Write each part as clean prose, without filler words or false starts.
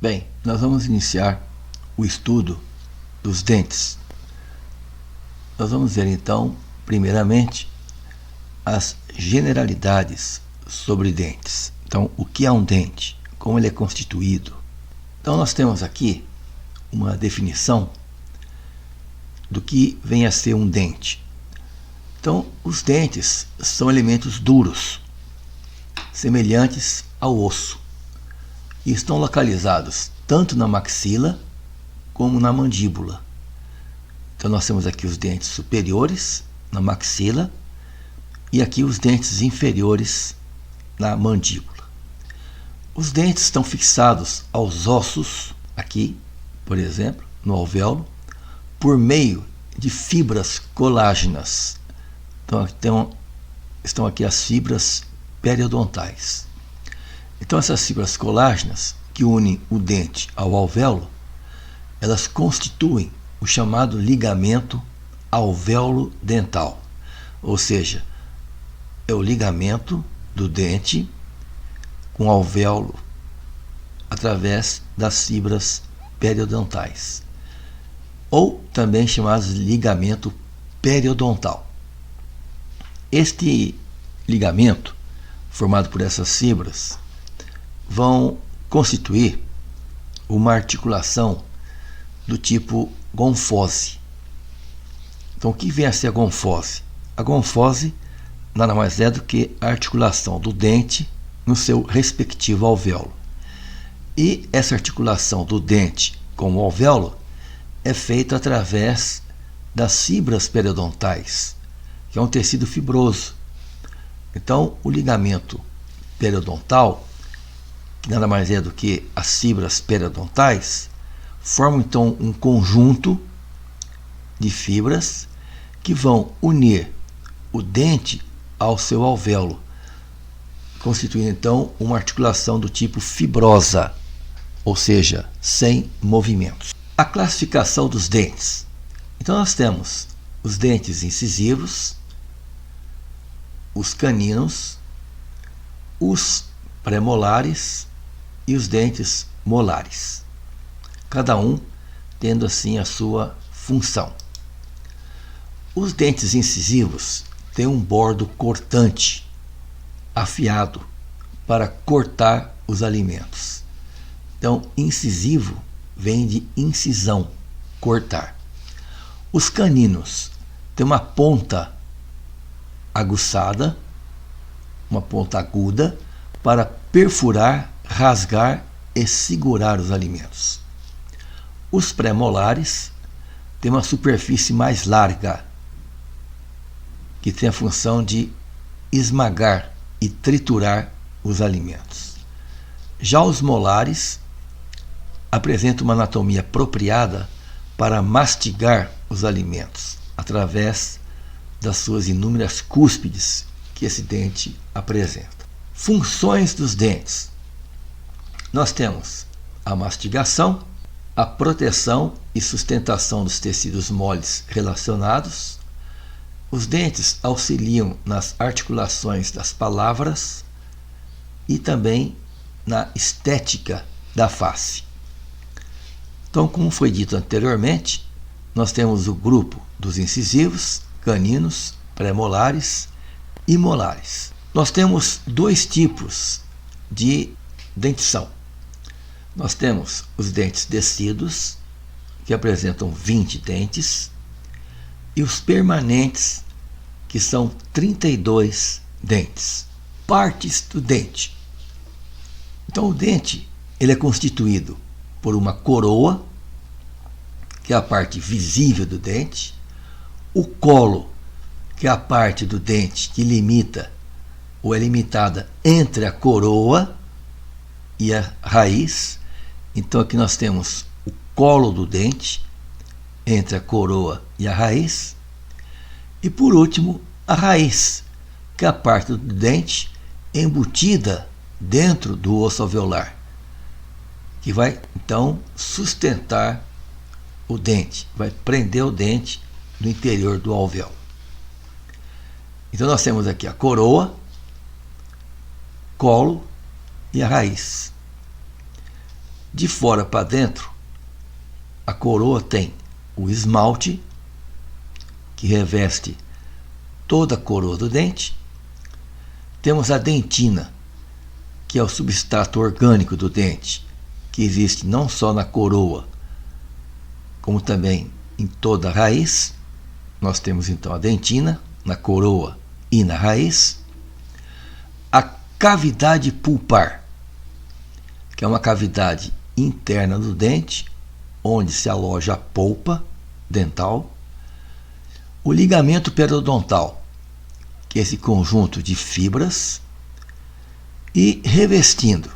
Bem, nós vamos iniciar o estudo dos dentes. Nós vamos ver então, primeiramente, as generalidades sobre dentes. Então, o que é um dente? Como ele é constituído? Então, nós temos aqui uma definição do que vem a ser um dente. Então, os dentes são elementos duros, semelhantes ao osso, e estão localizados tanto na maxila como na mandíbula. Então, nós temos aqui os dentes superiores na maxila e aqui os dentes inferiores na mandíbula. Os dentes estão fixados aos ossos, aqui, por exemplo, no alvéolo, por meio de fibras colágenas. Então, estão aqui as fibras periodontais. Então, essas fibras colágenas que unem o dente ao alvéolo, elas constituem o chamado ligamento alvéolo-dental, ou seja, é o ligamento do dente com o alvéolo através das fibras periodontais, ou também chamado de ligamento periodontal. Este ligamento, formado por essas fibras, vão constituir uma articulação do tipo gonfose. Então, o que vem a ser a gonfose? A gonfose nada mais é do que a articulação do dente no seu respectivo alvéolo. E essa articulação do dente com o alvéolo é feita através das fibras periodontais, que é um tecido fibroso. Então, o ligamento periodontal, que nada mais é do que as fibras periodontais, formam então um conjunto de fibras que vão unir o dente ao seu alvéolo, constituindo então uma articulação do tipo fibrosa, ou seja, sem movimentos. A classificação dos dentes. Então, nós temos os dentes incisivos, os caninos, os premolares e os dentes molares, cada um tendo assim a sua função. Os dentes incisivos têm um bordo cortante, afiado, para cortar os alimentos. Então, incisivo vem de incisão, cortar. Os caninos têm uma ponta aguçada, uma ponta aguda, para perfurar, rasgar e segurar os alimentos. Os premolares têm uma superfície mais larga, que tem a função de esmagar e triturar os alimentos. Já os molares apresentam uma anatomia apropriada para mastigar os alimentos, através das suas inúmeras cúspides que esse dente apresenta. Funções dos dentes. Nós temos a mastigação, a proteção e sustentação dos tecidos moles relacionados. Os dentes auxiliam nas articulações das palavras e também na estética da face. Então, como foi dito anteriormente, nós temos o grupo dos incisivos, caninos, premolares e molares. Nós temos dois tipos de dentição. Nós temos os dentes descidos, que apresentam 20 dentes, e os permanentes, que são 32 dentes. Partes do dente. Então, o dente ele é constituído por uma coroa, que é a parte visível do dente, o colo, que é a parte do dente que limita ou é limitada entre a coroa e a raiz. Então, aqui nós temos o colo do dente, entre a coroa e a raiz. E, por último, a raiz, que é a parte do dente embutida dentro do osso alveolar, que vai, então, sustentar o dente, vai prender o dente no interior do alvéolo. Então, nós temos aqui a coroa, colo e a raiz. De fora para dentro, a coroa tem o esmalte, que reveste toda a coroa do dente. Temos a dentina, que é o substrato orgânico do dente, que existe não só na coroa, como também em toda a raiz. Nós temos então a dentina na coroa e na raiz. A cavidade pulpar, que é uma cavidade interna do dente, onde se aloja a polpa dental. O ligamento periodontal, que é esse conjunto de fibras, e revestindo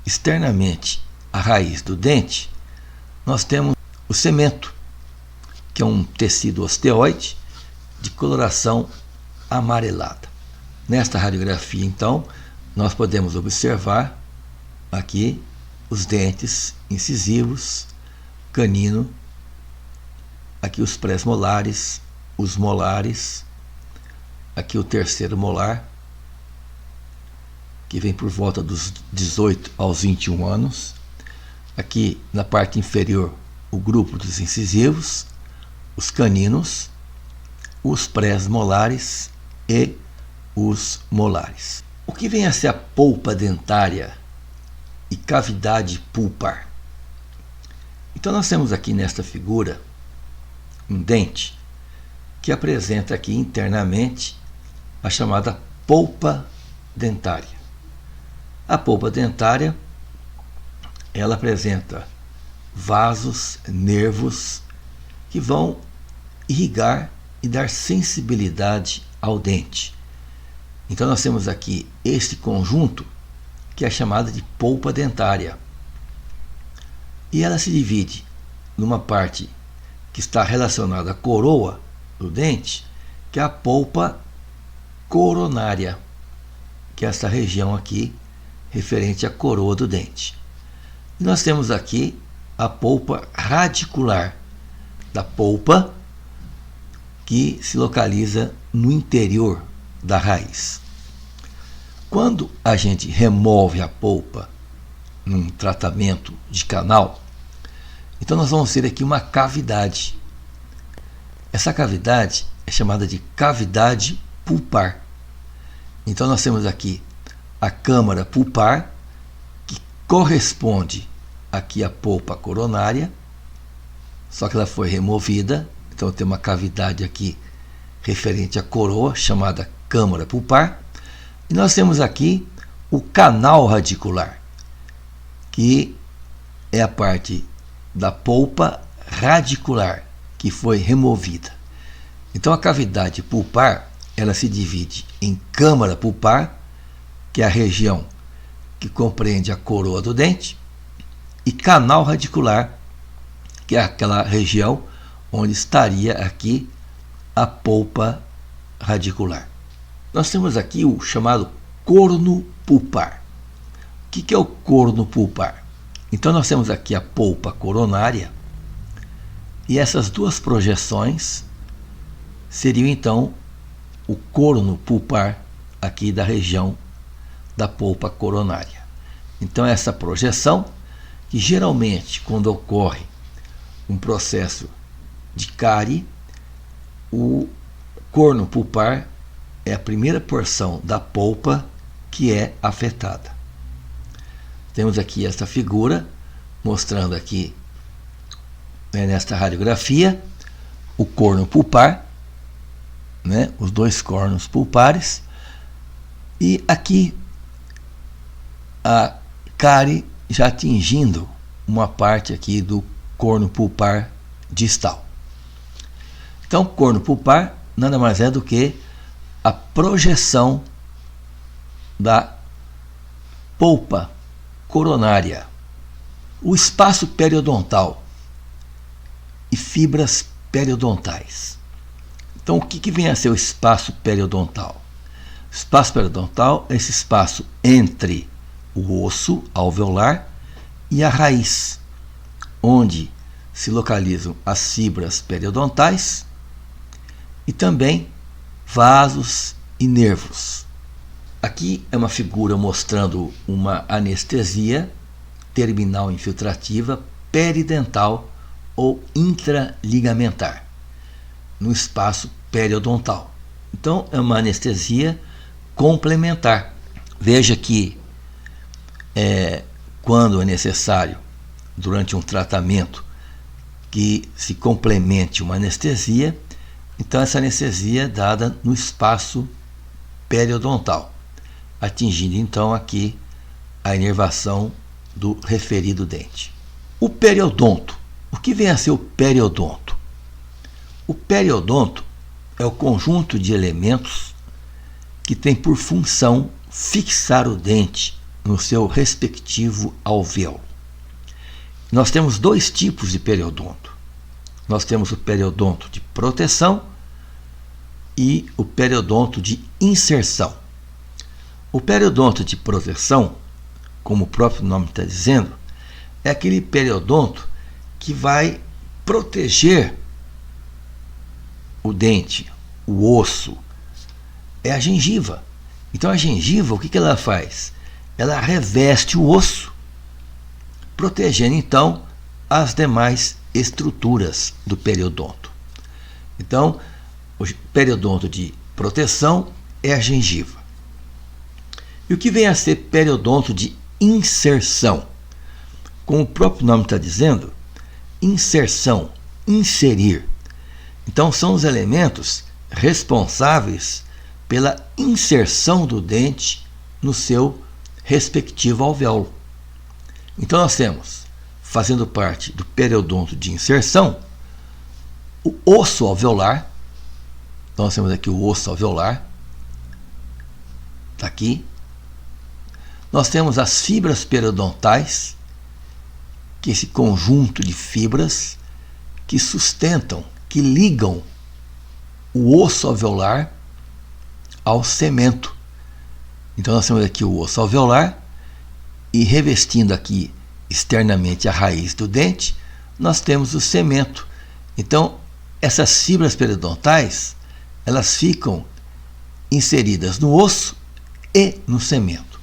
externamente a raiz do dente, nós temos o cemento, que é um tecido osteoide de coloração amarelada. Nesta radiografia, então, nós podemos observar aqui os dentes incisivos, canino, aqui os pré-molares, os molares, aqui o terceiro molar, que vem por volta dos 18 aos 21 anos. Aqui na parte inferior, o grupo dos incisivos, os caninos, os pré-molares e os molares. O que vem a ser a polpa dentária e cavidade pulpar? Então nós temos aqui nesta figura um dente que apresenta aqui internamente a chamada polpa dentária. A polpa dentária, ela apresenta vasos, nervos que vão irrigar e dar sensibilidade ao dente. Então nós temos aqui este conjunto que é chamada de polpa dentária. E ela se divide numa parte que está relacionada à coroa do dente, que é a polpa coronária, que é essa região aqui referente à coroa do dente. E nós temos aqui a polpa radicular da polpa, que se localiza no interior da raiz. Quando a gente remove a polpa num tratamento de canal, então nós vamos ter aqui uma cavidade. Essa cavidade é chamada de cavidade pulpar. Então nós temos aqui a câmara pulpar, que corresponde aqui à polpa coronária, só que ela foi removida, então tem uma cavidade aqui referente à coroa, chamada câmara pulpar. E nós temos aqui o canal radicular, que é a parte da polpa radicular que foi removida. Então a cavidade pulpar, ela se divide em câmara pulpar, que é a região que compreende a coroa do dente, e canal radicular, que é aquela região onde estaria aqui a polpa radicular. Nós temos aqui o chamado corno pulpar. O que é o corno pulpar? Então nós temos aqui a polpa coronária, e essas duas projeções seriam então o corno pulpar aqui da região da polpa coronária. Então essa projeção, que geralmente quando ocorre um processo de cárie, o corno pulpar é a primeira porção da polpa que é afetada. Temos aqui esta figura mostrando aqui, nesta radiografia, o corno pulpar, os dois cornos pulpares, e aqui a cárie já atingindo uma parte aqui do corno pulpar distal. Então, corno pulpar nada mais é do que a projeção da polpa coronária. O espaço periodontal e fibras periodontais. Então, o que vem a ser o espaço periodontal? O espaço periodontal é esse espaço entre o osso alveolar e a raiz, onde se localizam as fibras periodontais e também vasos e nervos. Aqui é uma figura mostrando uma anestesia terminal infiltrativa, peridental ou intraligamentar, no espaço periodontal. Então, é uma anestesia complementar. Veja que quando é necessário, durante um tratamento, que se complemente uma anestesia, então essa anestesia é dada no espaço periodontal, atingindo então aqui a inervação do referido dente. O periodonto. O que vem a ser o periodonto? O periodonto é o conjunto de elementos que tem por função fixar o dente no seu respectivo alvéolo. Nós temos dois tipos de periodonto. Nós temos o periodonto de proteção e o periodonto de inserção. O periodonto de proteção, como o próprio nome está dizendo, é aquele periodonto que vai proteger o dente, o osso, é a gengiva. Então a gengiva, o que ela faz? Ela reveste o osso, protegendo então as demais estruturas do periodonto. Então, o periodonto de proteção é a gengiva. E o que vem a ser periodonto de inserção? Como o próprio nome está dizendo, inserção, inserir. Então, são os elementos responsáveis pela inserção do dente no seu respectivo alvéolo. Então, nós temos, fazendo parte do periodonto de inserção, o osso alveolar. Então, nós temos aqui o osso alveolar, está aqui. Nós temos as fibras periodontais, que é esse conjunto de fibras que sustentam, que ligam o osso alveolar ao cemento. Então nós temos aqui o osso alveolar e revestindo aqui externamente a raiz do dente, nós temos o cemento. Então essas fibras periodontais, elas ficam inseridas no osso e no cemento.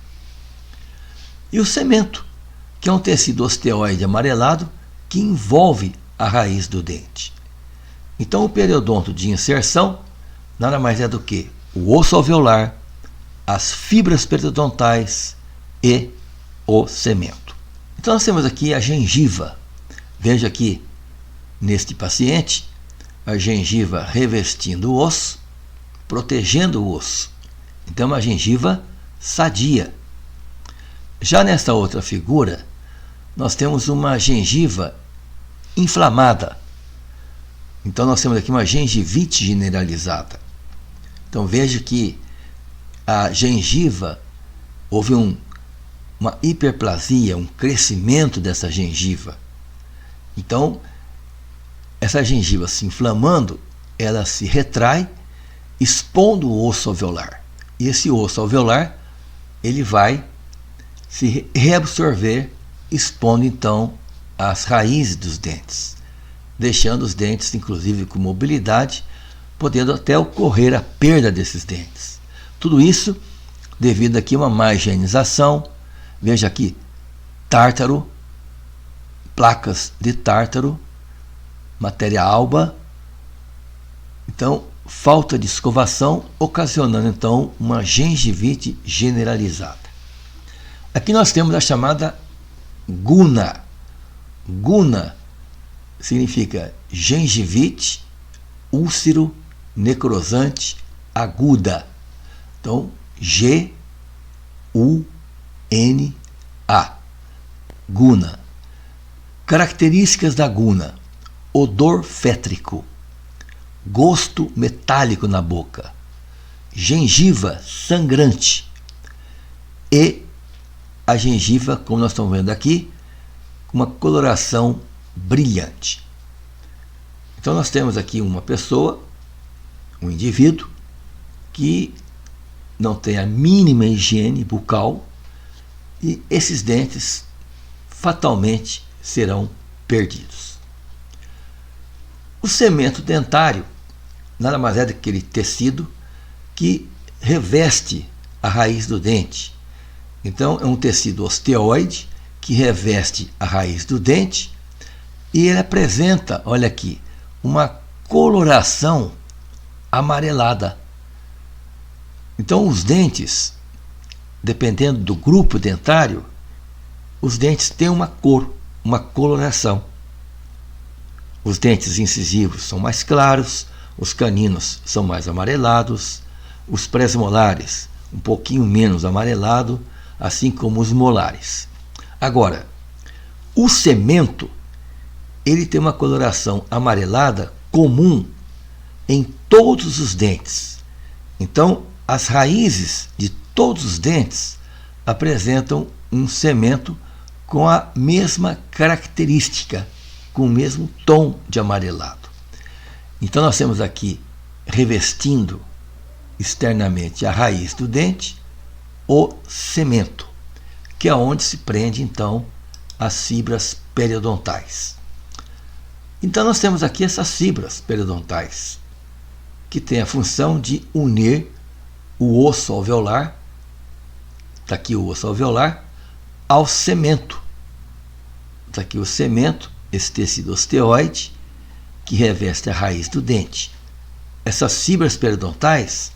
E o cemento, que é um tecido osteoide amarelado que envolve a raiz do dente. Então o periodonto de inserção nada mais é do que o osso alveolar, as fibras periodontais e o cemento. Então nós temos aqui a gengiva. Veja aqui neste paciente a gengiva revestindo o osso, protegendo o osso. Então é uma gengiva sadia. Já nesta outra figura, nós temos uma gengiva inflamada. Então nós temos aqui uma gengivite generalizada. Então veja que a gengiva, houve uma hiperplasia, um crescimento dessa gengiva. Então, essa gengiva se inflamando, ela se retrai, expondo o osso alveolar. E esse osso alveolar, ele vai se reabsorver, expondo então as raízes dos dentes, deixando os dentes inclusive com mobilidade, podendo até ocorrer a perda desses dentes. Tudo isso devido aqui a uma má higienização. Veja aqui, tártaro, placas de tártaro, matéria alba. Então, falta de escovação, ocasionando então uma gengivite generalizada. Aqui nós temos a chamada guna. Guna significa gengivite, úlcero necrosante aguda. Então, G-U-N-A. Guna. Características da guna: odor fétrico, gosto metálico na boca, gengiva sangrante e a gengiva, como nós estamos vendo aqui, com uma coloração brilhante. Então nós temos aqui uma pessoa, um indivíduo, que não tem a mínima higiene bucal e esses dentes fatalmente serão perdidos. O cemento dentário nada mais é do que aquele tecido que reveste a raiz do dente. Então é um tecido osteoide que reveste a raiz do dente e ele apresenta, olha aqui, uma coloração amarelada. Então os dentes, dependendo do grupo dentário, os dentes têm uma cor, uma coloração. Os dentes incisivos são mais claros, os caninos são mais amarelados, os pré-molares um pouquinho menos amarelado, assim como os molares. Agora, o cemento, ele tem uma coloração amarelada comum em todos os dentes. Então, as raízes de todos os dentes apresentam um cemento com a mesma característica, com o mesmo tom de amarelado. Então nós temos aqui, revestindo externamente a raiz do dente, o cemento, que é onde se prende então as fibras periodontais. Então nós temos aqui essas fibras periodontais, que têm a função de unir o osso alveolar, está aqui o osso alveolar, ao cemento. Está aqui o cemento, esse tecido osteoide, que reveste a raiz do dente. Essas fibras periodontais,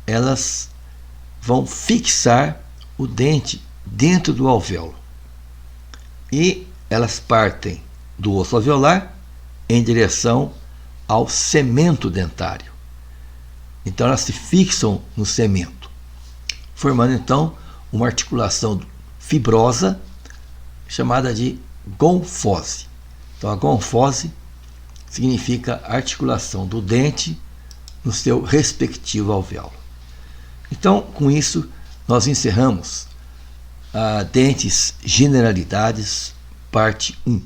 elas vão fixar o dente dentro do alvéolo. E elas partem do osso alveolar em direção ao cemento dentário. Então elas se fixam no cemento, formando então uma articulação fibrosa chamada de gonfose. Então a gonfose significa articulação do dente no seu respectivo alvéolo. Então, com isso, nós encerramos a Dentes Generalidades, parte 1.